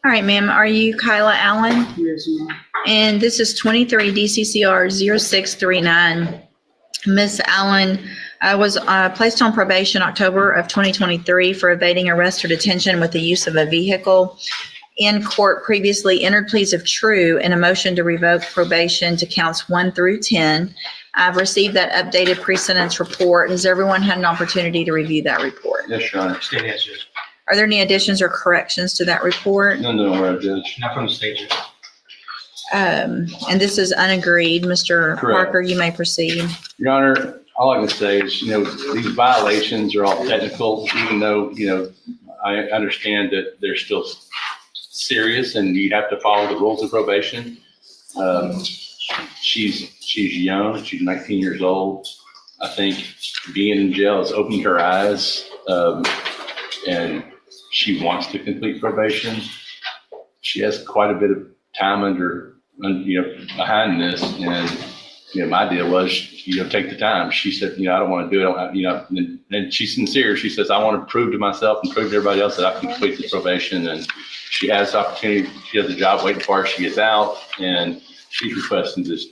All right, ma'am. Are you Kyla Allen? Yes, ma'am. And this is 23 DCCR 0639. Ms. Allen was placed on probation October of 2023 for evading arrest or detention with the use of a vehicle. In court, previously entered pleas of true and a motion to revoke probation to counts 1 through 10. I've received that updated pre-sentence report. Has everyone had an opportunity to review that report? Yes, Your Honor. State yes, Judge. Are there any additions or corrections to that report? None that I'm aware of, Judge. Not from the state, Judge. And this is unagreed. Mr. Correct. Parker, you may proceed. Your Honor, all I can say is, these violations are all technical, even though, I understand that they're still serious and you have to follow the rules of probation. She's young. She's 19 years old. I think being in jail has opened her eyes, and she wants to complete probation. She has quite a bit of time behind this, and my deal was, take the time. She said, I don't want to do it. And she's sincere. She says, I want to prove to myself and prove to everybody else that I can complete this probation. And she has the opportunity. She has a job waiting for her. She gets out, and she's requesting this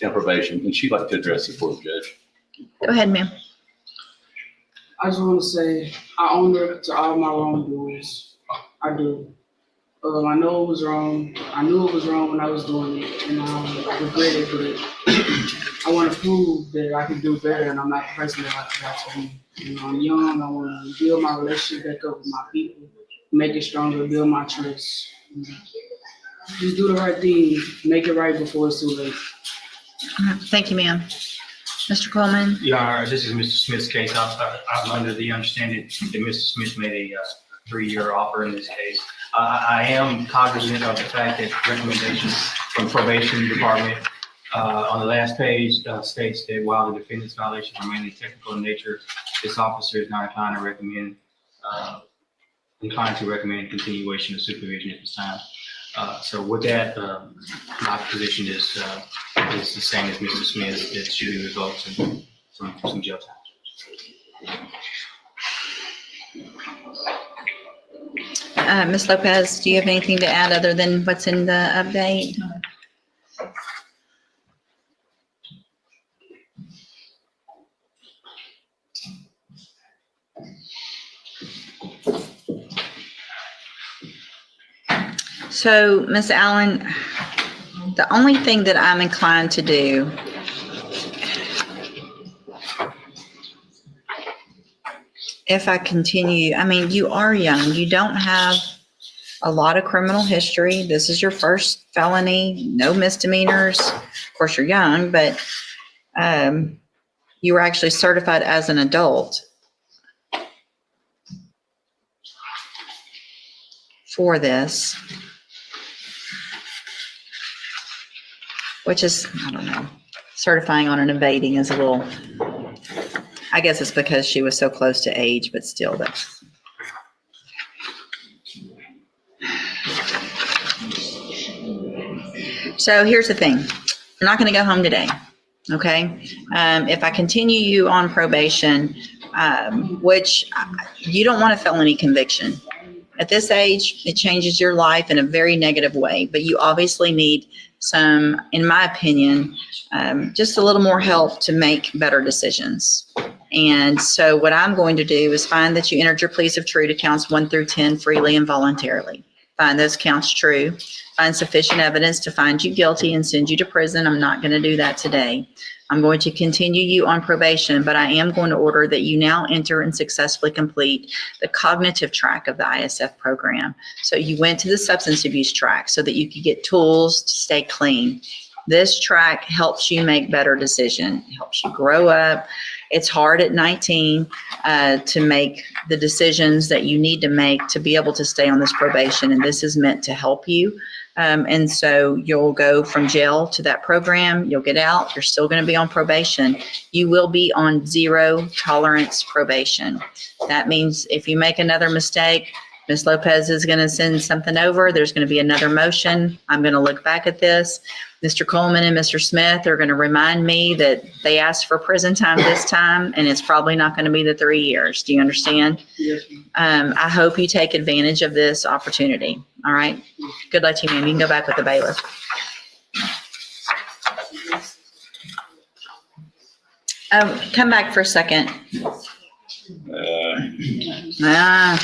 probation, and she'd like to address it for the judge. Go ahead, ma'am. I just want to say I own up to all my wrongdoings. I do. I know it was wrong. I knew it was wrong when I was doing it, and I regret it, but I want to prove that I can do better, and I'm not the person that I got to be. I'm young. I want to build my relationship back up with my people, make it stronger, build my trust. Just do the right thing, make it right before it's too late. Thank you, ma'am. Mr. Coleman? Your Honor, this is Mr. Smith's case. I'm under the understanding that Mr. Smith made a 3-year offer in this case. I am cognizant of the fact that recommendations from probation department on the last page states that while the defendant's violations are mainly technical in nature, this officer is not inclined to recommend continuation of supervision at this time. So with that, my position is the same as Mr. Smith's, that should be revoked and some jail time. Ms. Lopez, do you have anything to add other than what's in the update? So, Ms. Allen, the only thing that I'm inclined to do if I continue, you are young. You don't have a lot of criminal history. This is your first felony, no misdemeanors. Of course, you're young, but you were actually certified as an adult for this, which is, I don't know, certifying on an evading is a little, I guess it's because she was so close to age, but still that's. So here's the thing. You're not going to go home today. Okay. If I continue you on probation, which you don't want a felony conviction. At this age, it changes your life in a very negative way, but you obviously need some, in my opinion, just a little more help to make better decisions. And so what I'm going to do is find that you entered your pleas of true to counts 1 through 10 freely and voluntarily. Find those counts true. Find sufficient evidence to find you guilty and send you to prison. I'm not going to do that today. I'm going to continue you on probation, but I am going to order that you now enter and successfully complete the cognitive track of the ISF program. So you went to the substance abuse track so that you could get tools to stay clean. This track helps you make better decisions, helps you grow up. It's hard at 19 to make the decisions that you need to make to be able to stay on this probation, and this is meant to help you. And so you'll go from jail to that program, you'll get out, you're still going to be on probation. You will be on 0 tolerance probation. That means if you make another mistake, Ms. Lopez is going to send something over, there's going to be another motion. I'm going to look back at this. Mr. Coleman and Mr. Smith are going to remind me that they asked for prison time this time, and it's probably not going to be the 3 years. Do you understand? Yes, ma'am. I hope you take advantage of this opportunity. All right. Good luck to you, ma'am. You can go back with the bailiff. Come back for a second.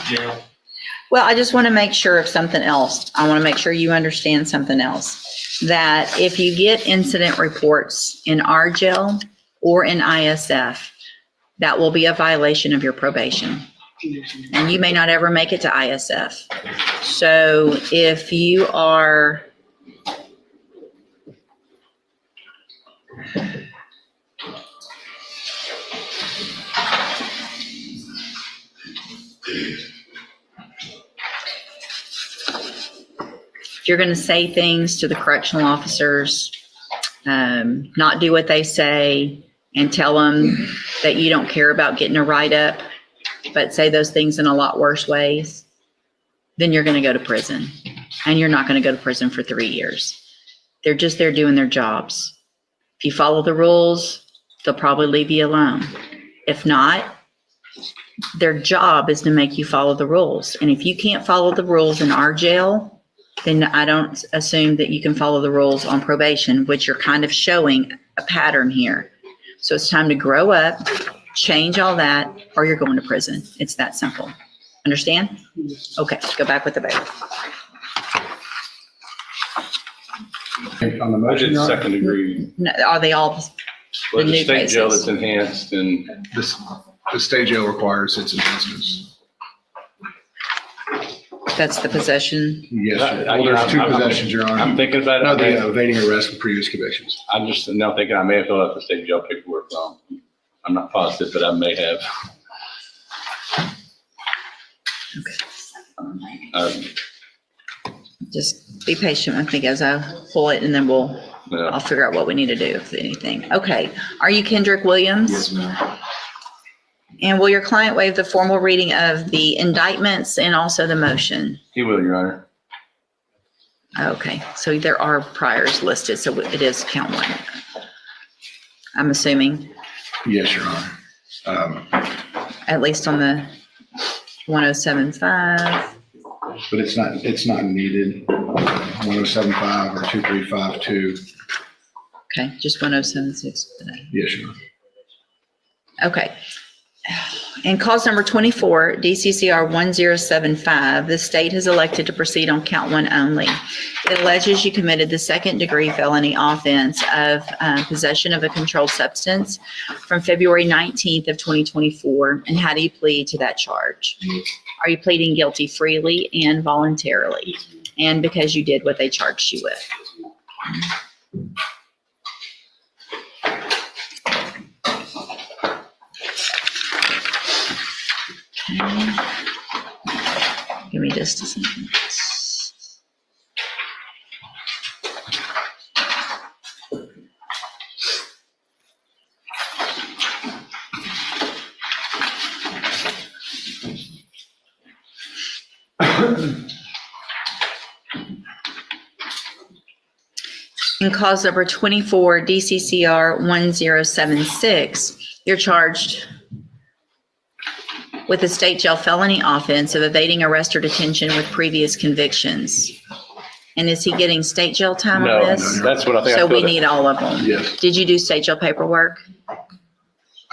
Jail. Well, I just want to make sure of something else. I want to make sure you understand something else. That if you get incident reports in our jail or in ISF, that will be a violation of your probation. And you may not ever make it to ISF. So if you are you're going to say things to the correctional officers, not do what they say, and tell them that you don't care about getting a write-up, but say those things in a lot worse ways, then you're going to go to prison. And you're not going to go to prison for 3 years. They're just there doing their jobs. If you follow the rules, they'll probably leave you alone. If not, their job is to make you follow the rules. And if you can't follow the rules in our jail, then I don't assume that you can follow the rules on probation, which you're kind of showing a pattern here. So it's time to grow up, change all that, or you're going to prison. It's that simple. Understand? Okay, go back with the bailiff. On the I motion, did Your Honor, second degree. No, are they all Well, The the new state jail cases. that's enhanced and the state jail requires its enhancements. that's the possession? Yes, sir. Well, there's two possessions, Your I'm Honor. thinking about No, it. the evading arrest with previous convictions. I'm just now thinking I may have filled out the state jail paperwork wrong. I'm not positive, but I may have. Um, Just be patient with me as I pull it, and then I'll yeah. figure out what we need to do, if anything. Okay, are you Kendrick Williams? Yes, ma'am. And will your client waive the formal reading of the indictments and also the motion? He will, Your Honor. Okay, so there are priors listed, so it is count one. I'm assuming, Yes, Your Honor. at least on the 1075. But it's not needed. 1075 or 2352. Okay, just 1076 today. Yes, Your Honor. Okay. In cause number 24, DCCR 1075, the state has elected to proceed on count one only. It alleges you committed the second-degree felony offense of possession of a controlled substance from February 19th of 2024. And how do you plead to that charge? Are you pleading guilty freely and voluntarily? And because you did what they charged you with? Okay. Give me just a second. In cause number 24, DCCR 1076, you're charged with a state jail felony offense of evading arrest or detention with previous convictions. And is he getting state jail time on No, this? that's what I think. I So we filled need all of them. Yes. Did you do state jail paperwork?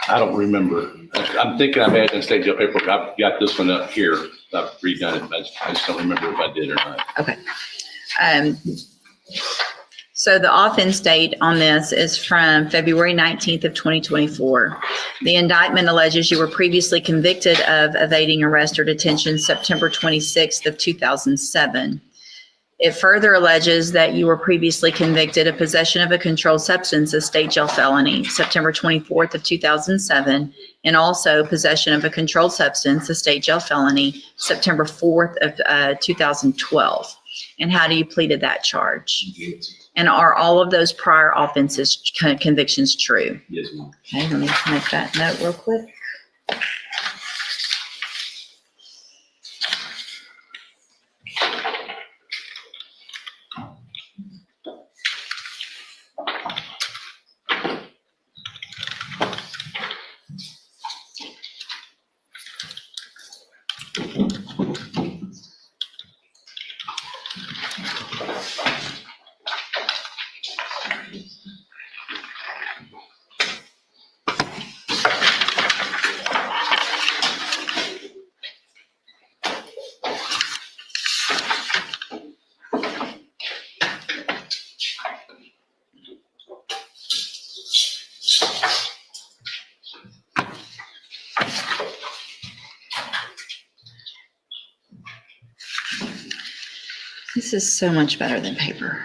I don't remember. I'm thinking I may have done state jail paperwork. I've got this one up here. I've redone it. I just don't remember if I did or not. Okay. So the offense date on this is from February 19th of 2024. The indictment alleges you were previously convicted of evading arrest or detention September 26th of 2007. It further alleges that you were previously convicted of possession of a controlled substance, a state jail felony, September 24th of 2007, and also possession of a controlled substance, a state jail felony, September 4th of 2012. And how do you plead to that charge? And are all of those prior offenses convictions true? Yes, ma'am. Okay, let me make that note real quick. This is so much better than paper.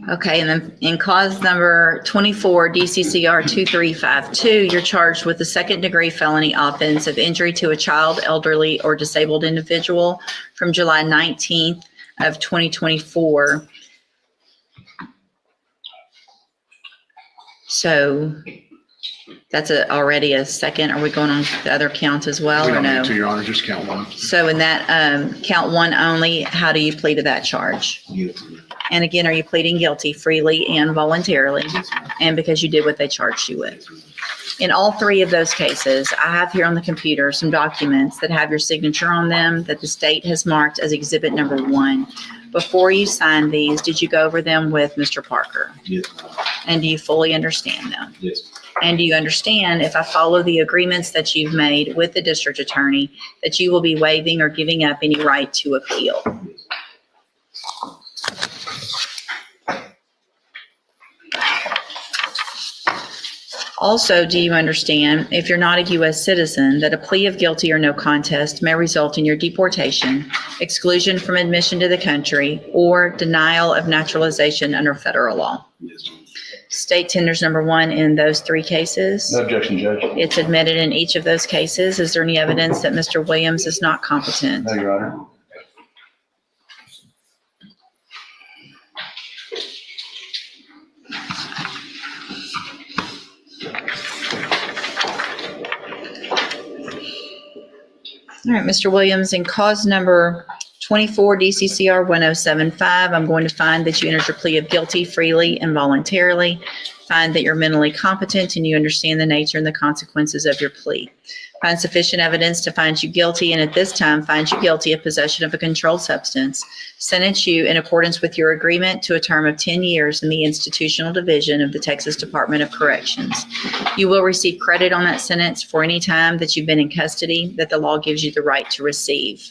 Okay, and then in cause number 24, DCCR 2352, you're charged with the second-degree felony offense of injury to a child, elderly, or disabled individual from July 19th of 2024. So that's already a second. Are we going on the other counts as well, We or don't no? need to, Your Honor, just count one. So in that count one only, how do you plead to that charge? And again, are you pleading guilty freely and voluntarily, and because you did what they charged you with? In all three of those cases, I have here on the computer some documents that have your signature on them that the state has marked as exhibit number 1. Before you signed these, did you go over them with Mr. Parker? Yes. And do you fully understand them? Yes. And do you understand, if I follow the agreements that you've made with the district attorney, that you will be waiving or giving up any right to appeal? Also, do you understand, if you're not a U.S. citizen, that a plea of guilty or no contest may result in your deportation, exclusion from admission to the country, or denial of naturalization under federal law? Yes. State tenders number 1 in those 3 cases. No objection, Judge. It's admitted in each of those cases. Is there any evidence that Mr. Williams is not competent? No, Your Honor. All right, Mr. Williams, in cause number 24 DCCR 1075, I'm going to find that you entered your plea of guilty freely and voluntarily, find that you're mentally competent and you understand the nature and the consequences of your plea. Find sufficient evidence to find you guilty, and at this time find you guilty of possession of a controlled substance. Sentence you in accordance with your agreement to a term of 10 years in the institutional division of the Texas Department of Corrections. You will receive credit on that sentence for any time that you've been in custody that the law gives you the right to receive.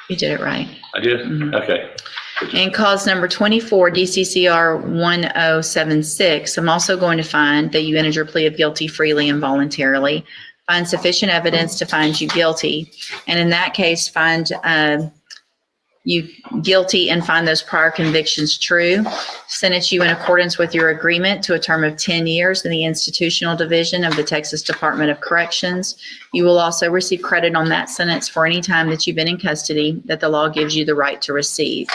You did it right. I did? Mhm. Okay. In cause number 24, DCCR 1076, I'm also going to find that you entered your plea of guilty freely and voluntarily, find sufficient evidence to find you guilty, and in that case, find you guilty and find those prior convictions true. Sentence you in accordance with your agreement to a term of 10 years in the institutional division of the Texas Department of Corrections. You will also receive credit on that sentence for any time that you've been in custody that the law gives you the right to receive.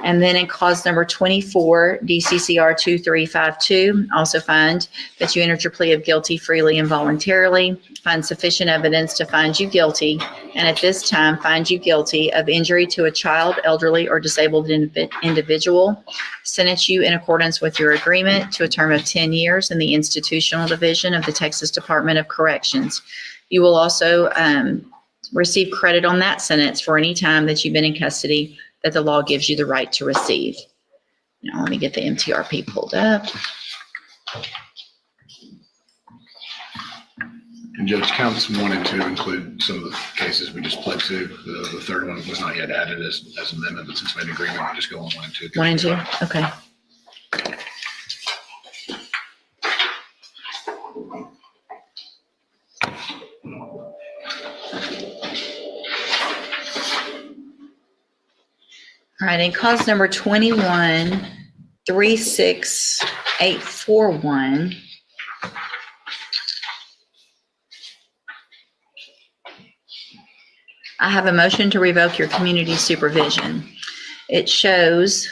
And then in cause number 24, DCCR 2352, also find that you entered your plea of guilty freely and voluntarily, find sufficient evidence to find you guilty, and at this time find you guilty of injury to a child, elderly, or disabled individual. Sentence you in accordance with your agreement to a term of 10 years in the institutional division of the Texas Department of Corrections. You will also receive credit on that sentence for any time that you've been in custody that the law gives you the right to receive. Now, let me get the MTRP pulled up. And Judge, counts 1 and 2 include some of the cases we just pled to. The third one was not yet added as amendment, but since we had an agreement, we'll just go on 1 and 2. 1 and 2, okay. All right, in cause number 21, 36841, I have a motion to revoke your community supervision. It shows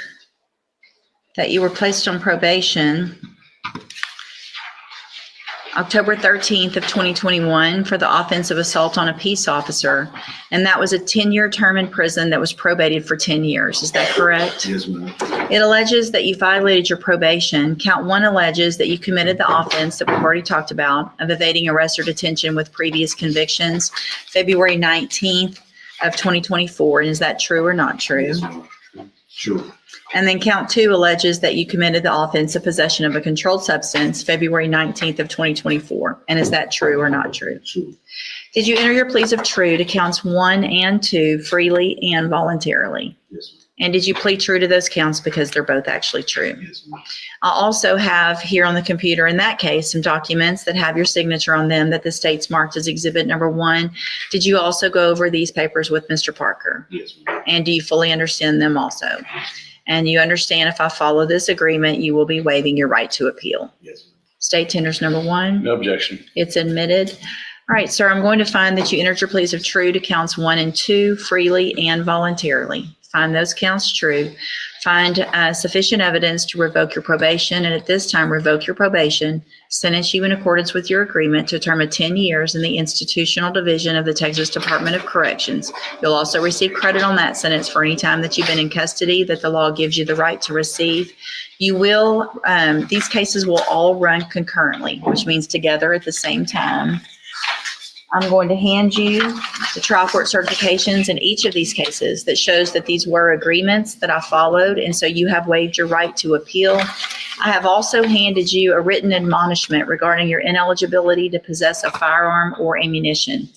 that you were placed on probation October 13th of 2021 for the offense of assault on a peace officer. And that was a 10-year term in prison that was probated for 10 years. Is that correct? Yes, ma'am. It alleges that you violated your probation. Count 1 alleges that you committed the offense that we've already talked about of evading arrest or detention with previous convictions, February 19th of 2024. And is that true or not true? Yes, ma'am. Sure. And then count 2 alleges that you committed the offense of possession of a controlled substance, February 19th of 2024. And is that true or not true? True. Did you enter your pleas of true to counts 1 and 2 freely and voluntarily? Yes, ma'am. And did you plead true to those counts because they're both actually true? Yes, ma'am. I'll also have here on the computer in that case some documents that have your signature on them that the state's marked as exhibit number 1. Did you also go over these papers with Mr. Parker? Yes, ma'am. And do you fully understand them also? And you understand if I follow this agreement, you will be waiving your right to appeal. Yes, ma'am. State tenders number 1. No objection. It's admitted. All right, sir, I'm going to find that you entered your pleas of true to counts 1 and 2 freely and voluntarily. Find those counts true. Find sufficient evidence to revoke your probation, and at this time, revoke your probation, sentence you in accordance with your agreement to a term of 10 years in the institutional division of the Texas Department of Corrections. You'll also receive credit on that sentence for any time that you've been in custody that the law gives you the right to receive. You will, these cases will all run concurrently, which means together at the same time. I'm going to hand you the trial court certifications in each of these cases that shows that these were agreements that I followed, and so you have waived your right to appeal. I have also handed you a written admonishment regarding your ineligibility to possess a firearm or ammunition.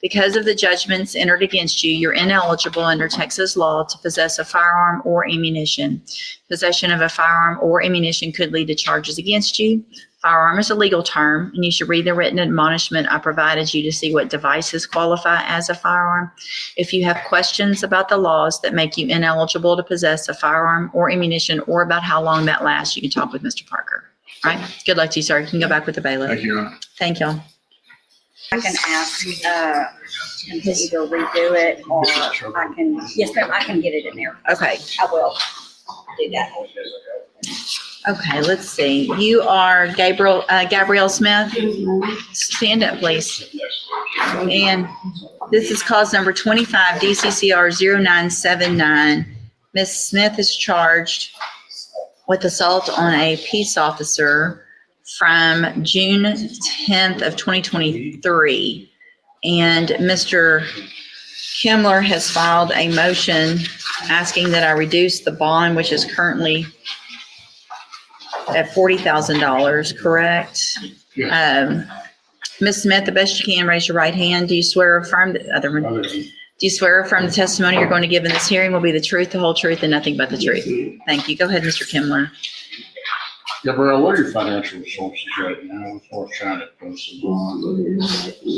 Because of the judgments entered against you, you're ineligible under Texas law to possess a firearm or ammunition. Possession of a firearm or ammunition could lead to charges against you. Firearm is a legal term, and you should read the written admonishment I provided you to see what devices qualify as a firearm. If you have questions about the laws that make you ineligible to possess a firearm or ammunition, or about how long that lasts, you can talk with Mr. Parker. All right? Good luck to you, sir. You can go back with the bailiff. Thank you, Your Honor. Thank y'all. I can ask him to either redo it or I can, yes, ma'am, I can get it in there. Okay. I will do that. Okay, let's see. You are Gabrielle Smith. Stand up, please. And this is cause number 25, DCCR 0979. Ms. Smith is charged with assault on a peace officer from June 10th of 2023. And Mr. Kimler has filed a motion asking that I reduce the bond, which is currently at $40,000, correct? Ms. Smith, the best you can, raise your right hand. Do you swear or affirm the other one? Do you swear or affirm the testimony you're going to give in this hearing will be the truth, the whole truth, and nothing but the truth? Thank you. Go ahead, Mr. Kimler. Gabrielle, what are your financial resources right now as far as trying to post a bond?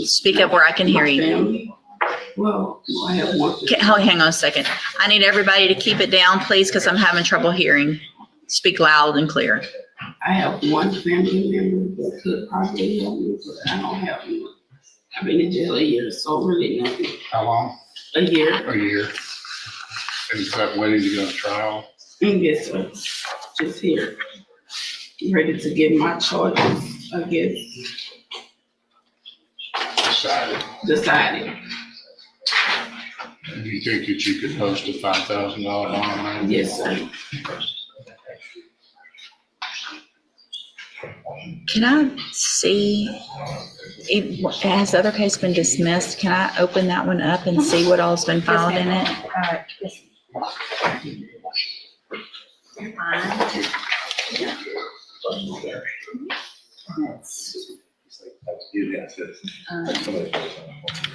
Speak up where I can hear you. Well, I have one. Hang on a second. I need everybody to keep it down, please, because I'm having trouble hearing. Speak loud and clear. I have one family member that could probably help me, but I don't have one. I've been in jail a year, so really nothing. How long? A year. A year. And is that waiting to go to trial? And yes, sir. Just here. Ready to get my charges, I guess, decided. Do you think that you could post a $5,000 bond? Yes, sir. Can I see, has the other case been dismissed? Can I open that one up and see what all's been filed in it?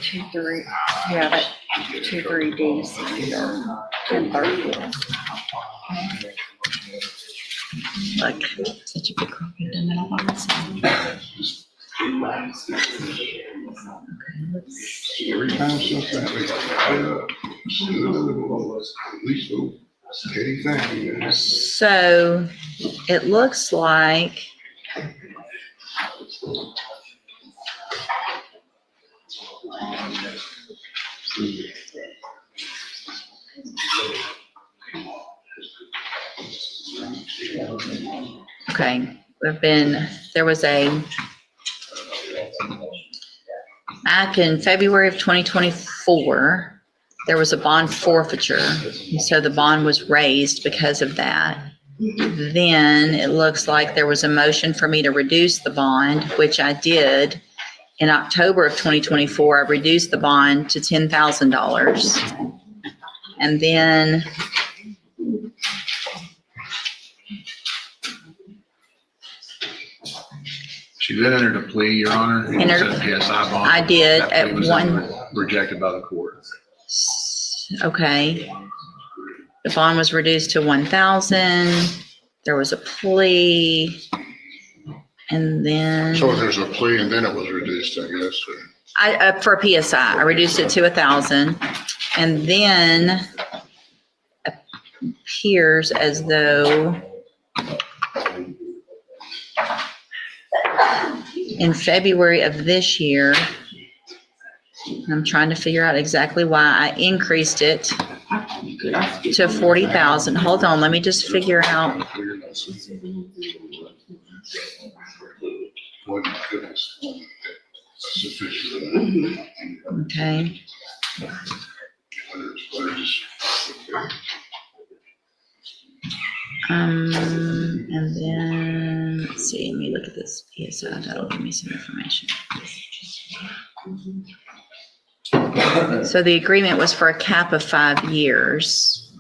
Two, three, yeah, that 2, 3 D, 1030. Look, such a big crooked and then all by myself. Okay, let's see. Every time something happens, So it looks like okay, there was a Back in February of 2024, there was a bond forfeiture. And so the bond was raised because of that. Then it looks like there was a motion for me to reduce the bond, which I did. In October of 2024, I reduced the bond to $10,000. And then She did enter a plea, Your Honor. It Entered- said PSI bond. I did That at plea was one- Rejected by the court. Okay. The bond was reduced to 1,000. There was a plea. And then So there's a plea and then it was reduced, I guess, or? for PSI, I reduced it to 1,000. And then appears as though in February of this year, I'm trying to figure out exactly why I increased it to 40,000. Hold on, let me just figure out. Sufficient. Okay. And then, let's see, let me look at this PSI, that'll give me some information. So the agreement was for a cap of 5 years,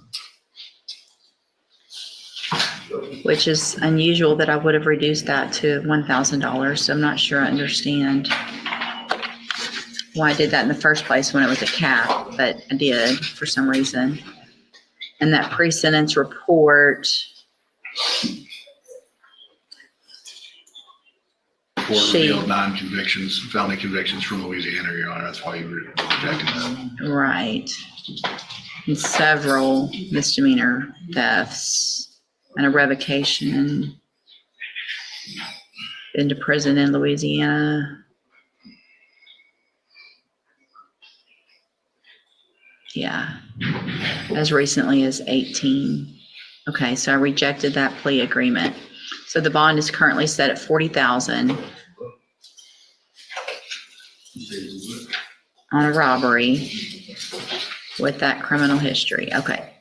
which is unusual that I would have reduced that to $1,000. So I'm not sure I understand why I did that in the first place when it was a cap, but I did for some reason. And that pre-sentence report, Court She- revealed 9 convictions, felony convictions from Louisiana, Your Honor. That's why you rejected that. right, and several misdemeanor thefts and a revocation. Been to prison in Louisiana. Yeah, as recently as 18. Okay, so I rejected that plea agreement. So the bond is currently set at 40,000 on a robbery with that criminal history. Okay.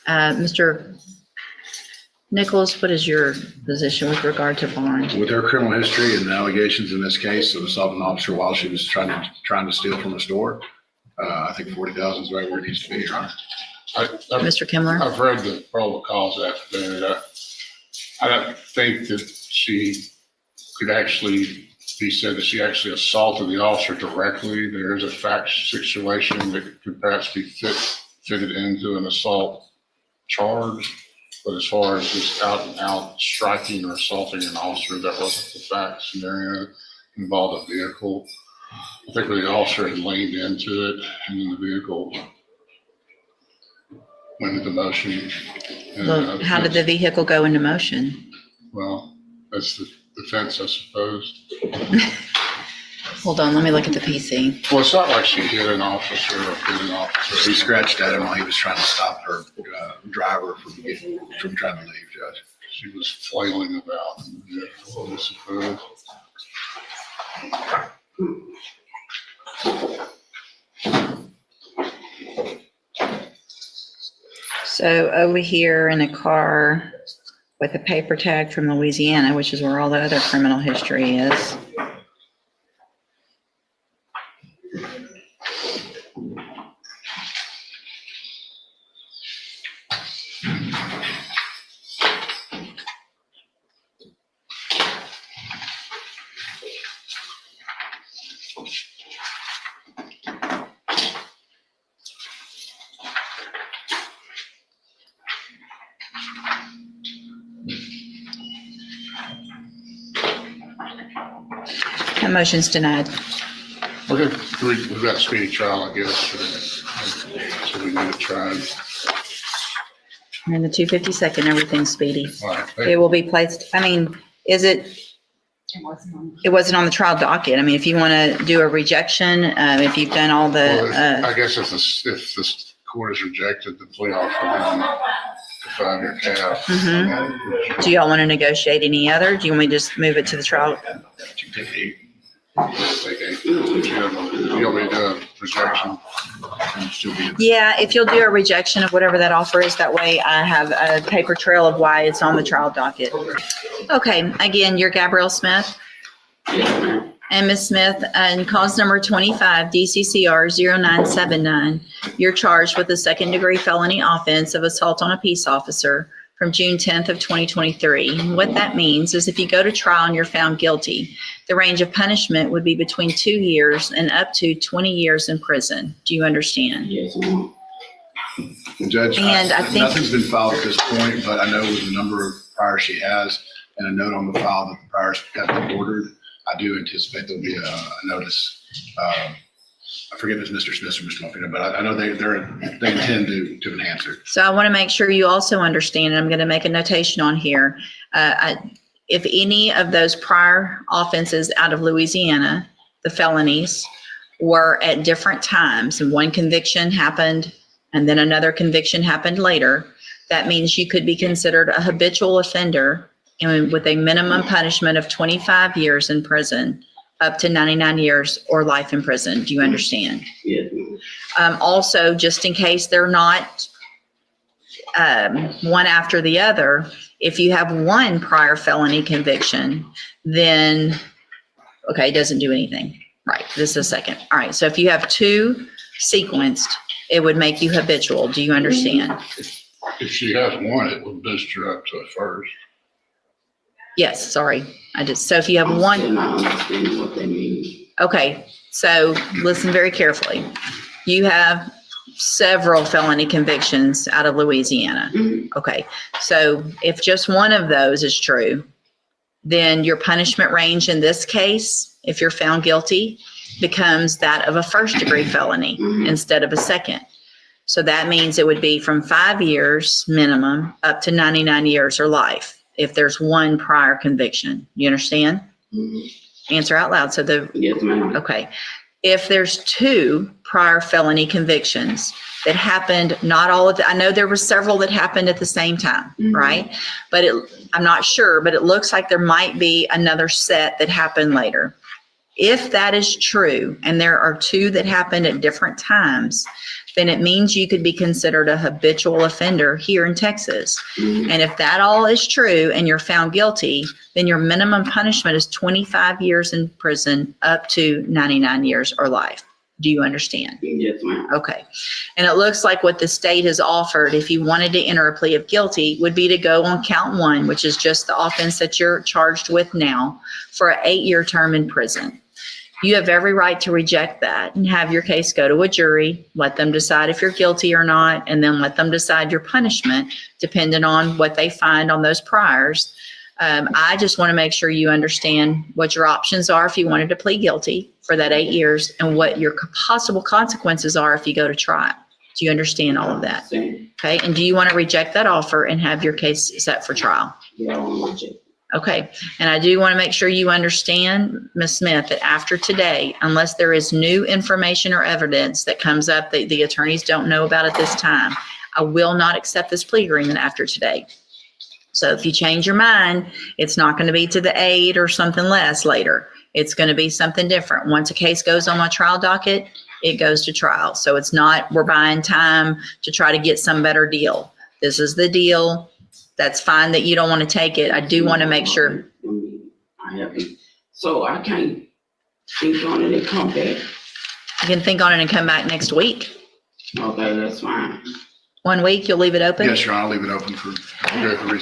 Mr. Nichols, what is your position with regard to bond? With her criminal history and the allegations in this case of assaulting an officer while she was trying to steal from a store, I think 40,000 is right where it needs to be, Your Honor. Mr. Kimler? I've read the probable cause affidavit. I don't think that she could actually be said that she actually assaulted the officer directly. There is a fact situation that could perhaps be fitted into an assault charge. But as far as just out and out striking or assaulting an officer, that wasn't the fact scenario. Involved a vehicle. I think the officer had leaned into it and then the vehicle went into motion. And, Well, how did the vehicle go into motion? Well, that's the defense, I suppose. Hold on, let me look at the PC. Well, it's not like she hit an officer or hit an officer. He scratched at him while he was trying to stop her driver from trying to leave, Judge. She was flailing about, I suppose. So over here in a car with a paper tag from Louisiana, which is where all the other criminal history is. That motion's denied. Okay, we've got a speedy trial, I guess. So we need it tried. And the 252nd, everything's speedy. All right. It will be placed, I mean, is it, it wasn't on the trial docket. I mean, if you want to do a rejection, if you've done all Well, the, I guess if the court has rejected the plea offer, then the 5-year cap. do y'all want to negotiate any other? Do you want me to just move it to the trial? You take 8. You want me to do a rejection? And still be, Yeah, if you'll do a rejection of whatever that offer is, that way I have a paper trail of why it's on the trial docket. Okay, again, you're Gabrielle Smith. And Ms. Smith, in cause number 25, DCCR 0979, you're charged with a second-degree felony offense of assault on a peace officer from June 10th of 2023. And what that means is if you go to trial and you're found guilty, the range of punishment would be between 2 years and up to 20 years in prison. Do you understand? Yes, ma'am. Judge, And I think- nothing's been filed at this point, but I know with the number of priors she has and a note on the file that the priors have been ordered, I do anticipate there'll be a notice. I forget if it's Mr. Smith or Mr. Muffin, but I know they intend to enhance it. So I want to make sure you also understand, and I'm going to make a notation on here. If any of those prior offenses out of Louisiana, the felonies, were at different times, and one conviction happened and then another conviction happened later, that means you could be considered a habitual offender and with a minimum punishment of 25 years in prison, up to 99 years or life in prison. Do you understand? Yes, ma'am. Also, just in case they're not one after the other, if you have one prior felony conviction, then, okay, it doesn't do anything. Right, this is a second. All right, so if you have two sequenced, it would make you habitual. Do you understand? If she has one, it will boost her up to a first. Yes, sorry. So if you have one. I'm not understanding what they mean. Okay, so listen very carefully. You have several felony convictions out of Louisiana. Okay, so if just one of those is true, then your punishment range in this case, if you're found guilty, becomes that of a first-degree felony instead of a second. So that means it would be from 5 years minimum up to 99 years or life if there's one prior conviction. You understand? Answer out loud. So Yes, ma'am. okay. If there's two prior felony convictions that happened, not all of the, I know there were several that happened at the same time, right? But I'm not sure, but it looks like there might be another set that happened later. If that is true, and there are two that happened at different times, then it means you could be considered a habitual offender here in Texas. And if that all is true and you're found guilty, then your minimum punishment is 25 years in prison up to 99 years or life. Do you understand? Yes, ma'am. Okay. And it looks like what the state has offered, if you wanted to enter a plea of guilty, would be to go on count one, which is just the offense that you're charged with now, for an 8-year term in prison. You have every right to reject that and have your case go to a jury, let them decide if you're guilty or not, and then let them decide your punishment depending on what they find on those priors. I just want to make sure you understand what your options are if you wanted to plead guilty for that 8 years and what your possible consequences are if you go to trial. Do you understand all of that? Okay. And do you want to reject that offer and have your case set for trial? Yeah, I want to reject. Okay. And I do want to make sure you understand, Ms. Smith, that after today, unless there is new information or evidence that comes up that the attorneys don't know about at this time, I will not accept this plea agreement after today. So if you change your mind, it's not going to be to the 8 or something less later. It's going to be something different. Once a case goes on my trial docket, it goes to trial. So it's not, we're buying time to try to get some better deal. This is the deal. That's fine that you don't want to take it. I do want to make sure. I haven't. So I can't think on it and come back. You can think on it and come back next week. Okay, that's fine. 1 week, you'll leave it open? Yes, Your Honor, I'll leave it open for.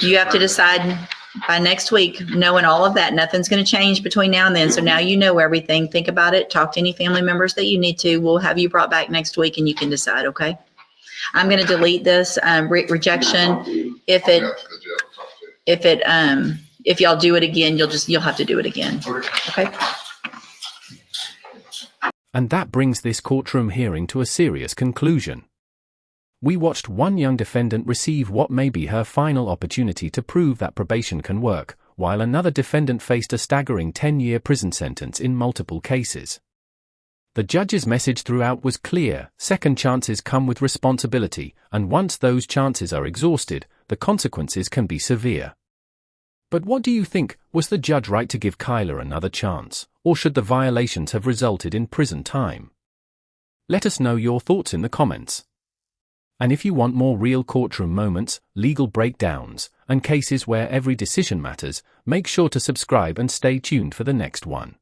You have to decide by next week, knowing all of that. Nothing's going to change between now and then. So now you know everything. Think about it. Talk to any family members that you need to. We'll have you brought back next week and you can decide, okay? I'm going to delete this rejection. If y'all do it again, you'll have to do it again. Okay? And that brings this courtroom hearing to a serious conclusion. We watched one young defendant receive what may be her final opportunity to prove that probation can work, while another defendant faced a staggering 10-year prison sentence in multiple cases. The judge's message throughout was clear: second chances come with responsibility, and once those chances are exhausted, the consequences can be severe. But what do you think? Was the judge right to give Kyla another chance, or should the violations have resulted in prison time? Let us know your thoughts in the comments. And if you want more real courtroom moments, legal breakdowns, and cases where every decision matters, make sure to subscribe and stay tuned for the next one.